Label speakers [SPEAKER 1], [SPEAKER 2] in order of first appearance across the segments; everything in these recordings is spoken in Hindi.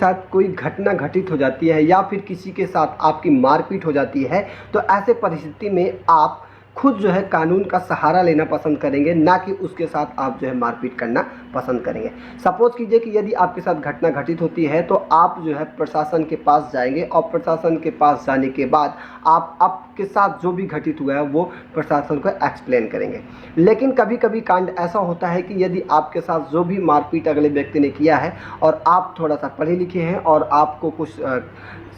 [SPEAKER 1] साथ कोई घटना घटित हो जाती है या फिर किसी के साथ आपकी मारपीट हो जाती है, तो ऐसे परिस्थिति में आप खुद जो है कानून का सहारा लेना पसंद करेंगे, ना कि उसके साथ आप जो है मारपीट करना पसंद करेंगे। सपोज कीजिए कि यदि आपके साथ घटना घटित होती है तो आप जो है प्रशासन के पास जाएंगे और प्रशासन के पास जाने के बाद आप आपके साथ जो भी घटित हुआ है वो प्रशासन को एक्सप्लेन करेंगे। लेकिन कभी कभी कांड ऐसा होता है कि यदि आपके साथ जो भी मारपीट अगले व्यक्ति ने किया है और आप थोड़ा सा पढ़े लिखे हैं और आपको कुछ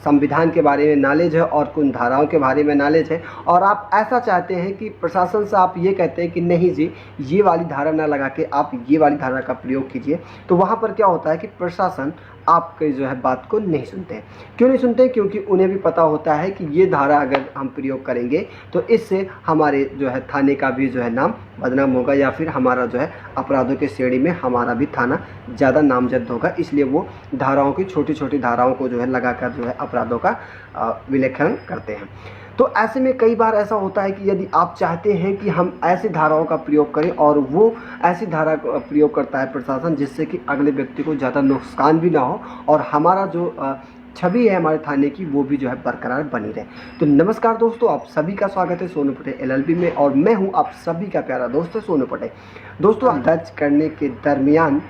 [SPEAKER 1] संविधान के बारे में नॉलेज है और कुछ धाराओं के बारे में नॉलेज है और आप ऐसा चाहते हैं कि प्रशासन से आप ये कहते हैं कि नहीं जी, ये वाली धारा ना लगा के आप ये वाली धारा का प्रयोग कीजिए, तो वहाँ पर क्या होता है कि प्रशासन आपके जो है बात को नहीं सुनते हैं। क्यों नहीं सुनते? क्योंकि उन्हें भी पता होता है कि ये धारा अगर हम प्रयोग करेंगे तो इससे हमारे जो है थाने का भी जो है नाम बदनाम होगा या फिर हमारा जो है अपराधों के श्रेणी में हमारा भी थाना ज़्यादा नामजद होगा। इसलिए वो धाराओं की छोटी छोटी धाराओं को जो है लगाकर जो है अपराधों का विलेखन करते हैं। तो ऐसे में कई बार ऐसा होता है कि यदि आप चाहते हैं कि हम ऐसी धाराओं का प्रयोग करें और वो ऐसी धारा का प्रयोग करता है प्रशासन जिससे कि अगले व्यक्ति को ज़्यादा नुकसान भी ना हो और हमारा जो छवि है हमारे थाने की वो भी जो है बरकरार बनी रहे। तो नमस्कार दोस्तों, आप सभी का स्वागत है सोनू पटे LLB में और मैं हूं आप सभी का प्यारा दोस्त सोनू पटे। दोस्तों, दर्ज करने के दरमियान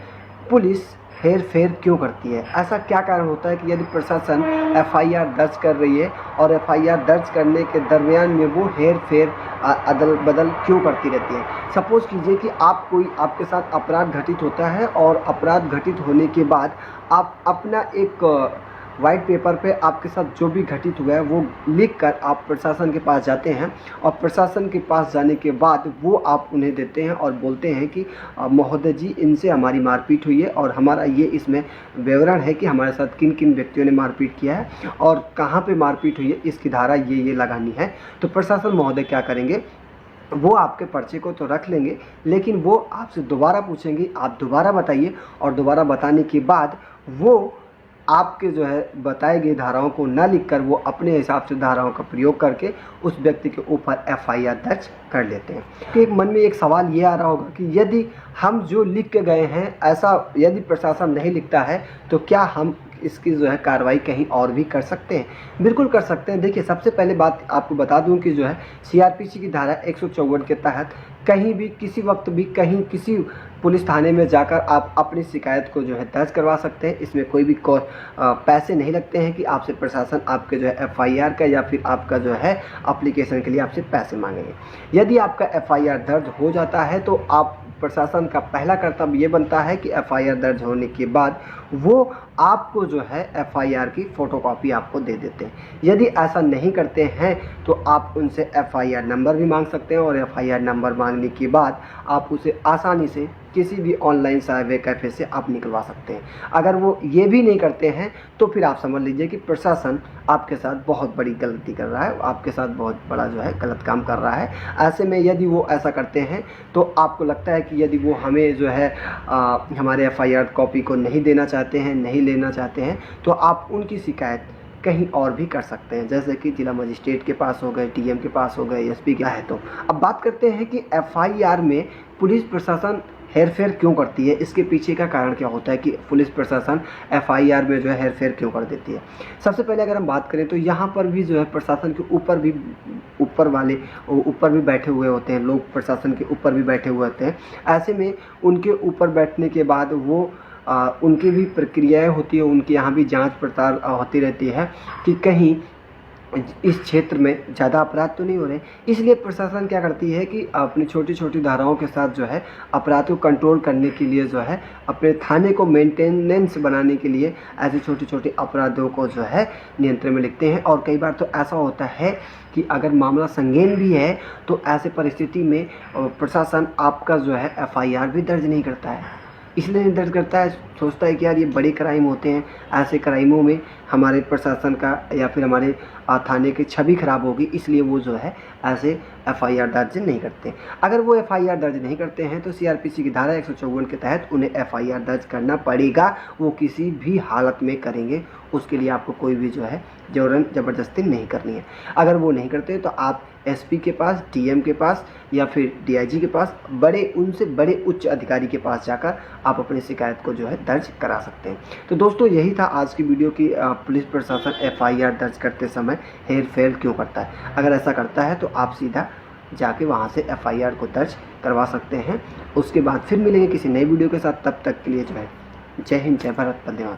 [SPEAKER 1] पुलिस हेर फेर क्यों करती है? ऐसा क्या कारण होता है कि यदि प्रशासन FIR दर्ज कर रही है और FIR दर्ज करने के दरमियान में वो हेर फेर अदल बदल क्यों करती रहती है? सपोज़ कीजिए कि आपके साथ अपराध घटित होता है और अपराध घटित होने के बाद आप अपना एक वाइट पेपर पे आपके साथ जो भी घटित हुआ है वो लिख कर आप प्रशासन के पास जाते हैं और प्रशासन के पास जाने के बाद वो आप उन्हें देते हैं और बोलते हैं कि महोदय जी, इनसे हमारी मारपीट हुई है और हमारा ये इसमें विवरण है कि हमारे साथ किन किन व्यक्तियों ने मारपीट किया है और कहाँ पे मारपीट हुई है, इसकी धारा ये लगानी है। तो प्रशासन महोदय क्या करेंगे, वो आपके पर्चे को तो रख लेंगे लेकिन वो आपसे दोबारा पूछेंगे, आप दोबारा बताइए, और दोबारा बताने के बाद वो आपके जो है बताए गए धाराओं को न लिखकर वो अपने हिसाब से धाराओं का प्रयोग करके उस व्यक्ति के ऊपर FIR दर्ज कर लेते हैं। तो एक मन में एक सवाल ये आ रहा होगा कि यदि हम जो लिख के गए हैं ऐसा यदि प्रशासन नहीं लिखता है तो क्या हम इसकी जो है कार्रवाई कहीं और भी कर सकते हैं? बिल्कुल कर सकते हैं। देखिए, सबसे पहले बात आपको बता दूं कि जो है CRPC की धारा 154 के तहत कहीं भी किसी वक्त भी कहीं किसी पुलिस थाने में जाकर आप अपनी शिकायत को जो है दर्ज करवा सकते हैं। इसमें कोई भी पैसे नहीं लगते हैं कि आपसे प्रशासन आपके जो है FIR का या फिर आपका जो है एप्लीकेशन के लिए आपसे पैसे मांगेंगे। यदि आपका FIR दर्ज हो जाता है तो आप प्रशासन का पहला कर्तव्य ये बनता है कि FIR दर्ज होने के बाद वो आपको जो है FIR की फ़ोटोकॉपी आपको दे देते हैं। यदि ऐसा नहीं करते हैं तो आप उनसे FIR नंबर भी मांग सकते हैं और FIR नंबर मांगने के बाद आप उसे आसानी से किसी भी ऑनलाइन साइबर कैफ़े से आप निकलवा सकते हैं। अगर वो ये भी नहीं करते हैं तो फिर आप समझ लीजिए कि प्रशासन आपके साथ बहुत बड़ी गलती कर रहा है, आपके साथ बहुत बड़ा जो है गलत काम कर रहा है। ऐसे में यदि वो ऐसा करते हैं तो आपको लगता है कि यदि वो हमें जो है हमारे FIR कॉपी को नहीं देना चाहते हैं, नहीं लेना चाहते हैं, तो आप उनकी शिकायत कहीं और भी कर सकते हैं, जैसे कि जिला मजिस्ट्रेट के पास हो गए, DM के पास हो गए, SP के है। तो अब बात करते हैं कि FIR में पुलिस प्रशासन हेरफेर क्यों करती है, इसके पीछे का कारण क्या होता है कि पुलिस प्रशासन FIR में जो है हेरफेर क्यों कर देती है। सबसे पहले अगर हम बात करें तो यहाँ पर भी जो है प्रशासन के ऊपर भी बैठे हुए होते हैं लोग, प्रशासन के ऊपर भी बैठे हुए होते हैं। ऐसे में उनके ऊपर बैठने के बाद वो उनकी भी प्रक्रियाएं होती है, उनके यहाँ भी जांच पड़ताल होती रहती है कि कहीं इस क्षेत्र में ज़्यादा अपराध तो नहीं हो रहे। इसलिए प्रशासन क्या करती है कि अपनी छोटी छोटी धाराओं के साथ जो है अपराध को कंट्रोल करने के लिए जो है अपने थाने को मेंटेनेंस बनाने के लिए ऐसे छोटे छोटे अपराधों को जो है नियंत्रण में लिखते हैं। और कई बार तो ऐसा होता है कि अगर मामला संगीन भी है तो ऐसे परिस्थिति में प्रशासन आपका जो है FIR भी दर्ज नहीं करता है। इसलिए नहीं दर्ज करता है, सोचता है कि यार ये बड़े क्राइम होते हैं, ऐसे क्राइमों में हमारे प्रशासन का या फिर हमारे थाने की छवि खराब होगी, इसलिए वो जो है ऐसे FIR दर्ज नहीं करते। अगर वो FIR दर्ज नहीं करते हैं तो CRPC की धारा 154 के तहत उन्हें FIR दर्ज करना पड़ेगा। वो किसी भी हालत में करेंगे, उसके लिए आपको कोई भी जो है ज़बरदस्ती नहीं करनी है। अगर वो नहीं करते तो आप एसपी के पास, डीएम के पास या फिर डीआईजी के पास, उनसे बड़े उच्च अधिकारी के पास जाकर आप अपनी शिकायत को जो है दर्ज करा सकते हैं। तो दोस्तों यही था आज की वीडियो की पुलिस प्रशासन एफआईआर दर्ज करते समय हेर फेर क्यों करता है। अगर ऐसा करता है तो आप सीधा जाके वहाँ से एफआईआर को दर्ज करवा सकते हैं। उसके बाद फिर मिलेंगे किसी नई वीडियो के साथ, तब तक के लिए जो है जय हिंद, जय भारत, वंदे मातरम।